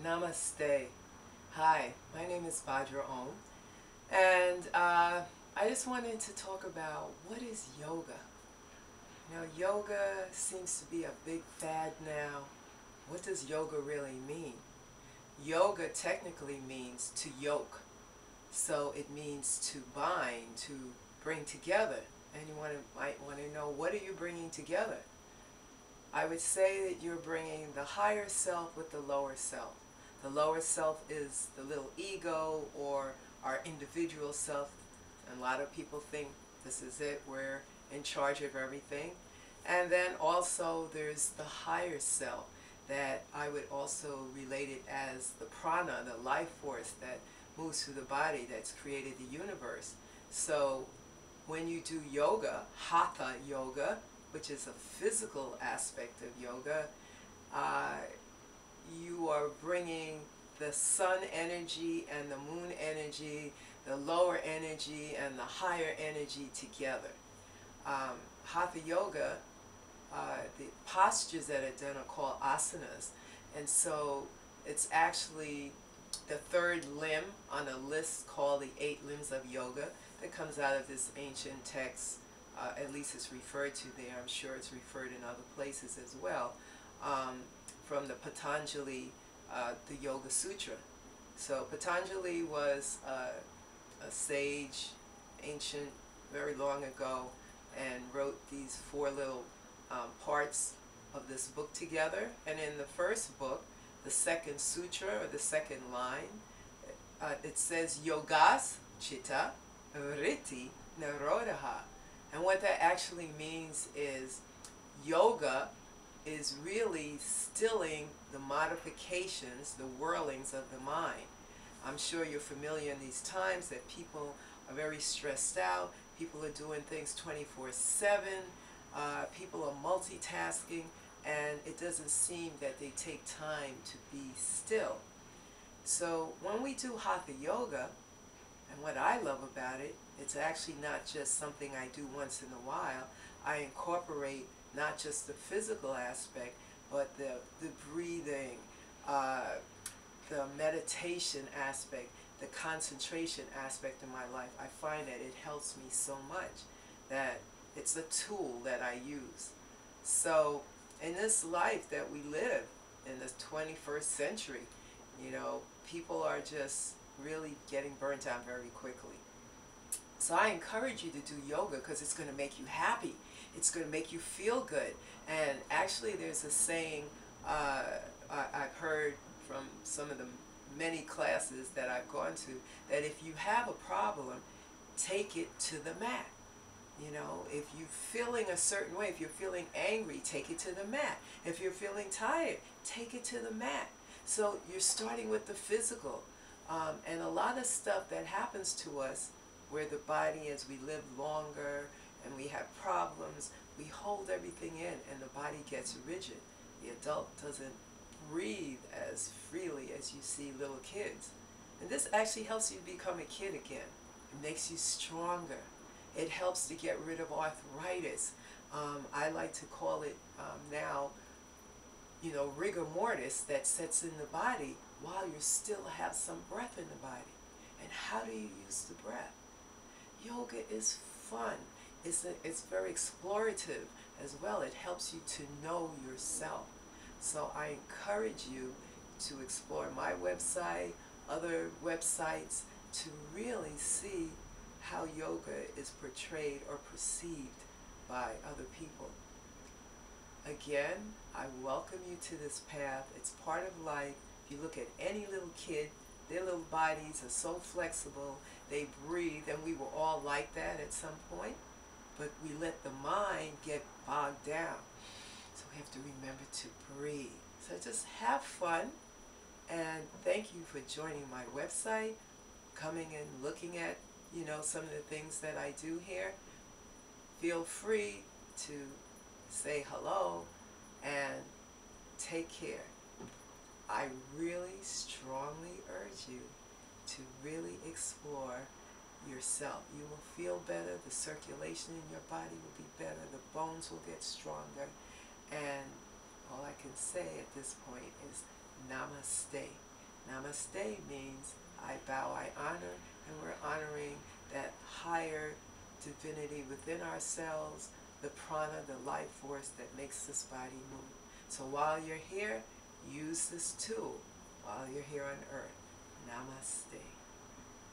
Namaste. Hi, my name is Bhadra Om, and I just wanted to talk about what is yoga. Yoga seems to be a big fad now. What does yoga really mean? Yoga technically means to yoke, so it means to bind, to bring together. And might want to know, what are you bringing together? I would say that you're bringing the higher self with the lower self. The lower self is the little ego or our individual self. And a lot of people think this is it, we're in charge of everything. And then also there's the higher self that I would also relate it as the prana, the life force that moves through the body that's created the universe. So when you do yoga, hatha yoga, which is a physical aspect of yoga, uh, you are bringing the sun energy and the moon energy, the lower energy and the higher energy together. Hatha yoga, the postures that are done are called asanas, and so it's actually the third limb on a list called the 8 limbs of yoga that comes out of this ancient text. At least it's referred to there. I'm sure it's referred in other places as well, from the Patanjali, the Yoga Sutra. So Patanjali was a sage, ancient, very long ago, and wrote these 4 little parts of this book together. And in the first book, the second sutra, or the second line, it says yogas chitta vritti nirodha. And what that actually means is yoga is really stilling the modifications, the whirlings of the mind. I'm sure you're familiar in these times that people are very stressed out, people are doing things 24/7, people are multitasking, and it doesn't seem that they take time to be still. So when we do hatha yoga, and what I love about it, it's actually not just something I do once in a while. I incorporate not just the physical aspect, but the breathing, the meditation aspect, the concentration aspect of my life. I find that it helps me so much that it's a tool that I use. So in this life that we live in the 21st century, people are just really getting burnt out very quickly. So I encourage you to do yoga because it's going to make you happy. It's going to make you feel good. And actually there's a saying I've heard from some of the many classes that I've gone to, that if you have a problem, take it to the mat. If you're feeling a certain way, if you're feeling angry, take it to the mat. If you're feeling tired, take it to the mat. So you're starting with the physical. And a lot of stuff that happens to us where the body, as we live longer and we have problems, we hold everything in and the body gets rigid. The adult doesn't breathe as freely as you see little kids. And this actually helps you become a kid again. It makes you stronger. It helps to get rid of arthritis. I like to call it now, rigor mortis that sets in the body while you still have some breath in the body. And how do you use the breath? Yoga is fun. It's very explorative as well. It helps you to know yourself. So I encourage you to explore my website, other websites, to really see how yoga is portrayed or perceived by other people. Again, I welcome you to this path. It's part of life. If you look at any little kid, their little bodies are so flexible, they breathe, and we were all like that at some point, but we let the mind get bogged down. So we have to remember to breathe. So just have fun, and thank you for joining my website, coming and looking at, some of the things that I do here. Feel free to say hello and take care. I really strongly urge you to really explore yourself. You will feel better, the circulation in your body will be better, the bones will get stronger, and all I can say at this point is namaste. Namaste means I bow, I honor, and we're honoring that higher divinity within ourselves, the prana, the life force that makes this body move. So while you're here, use this tool while you're here on earth. Namaste.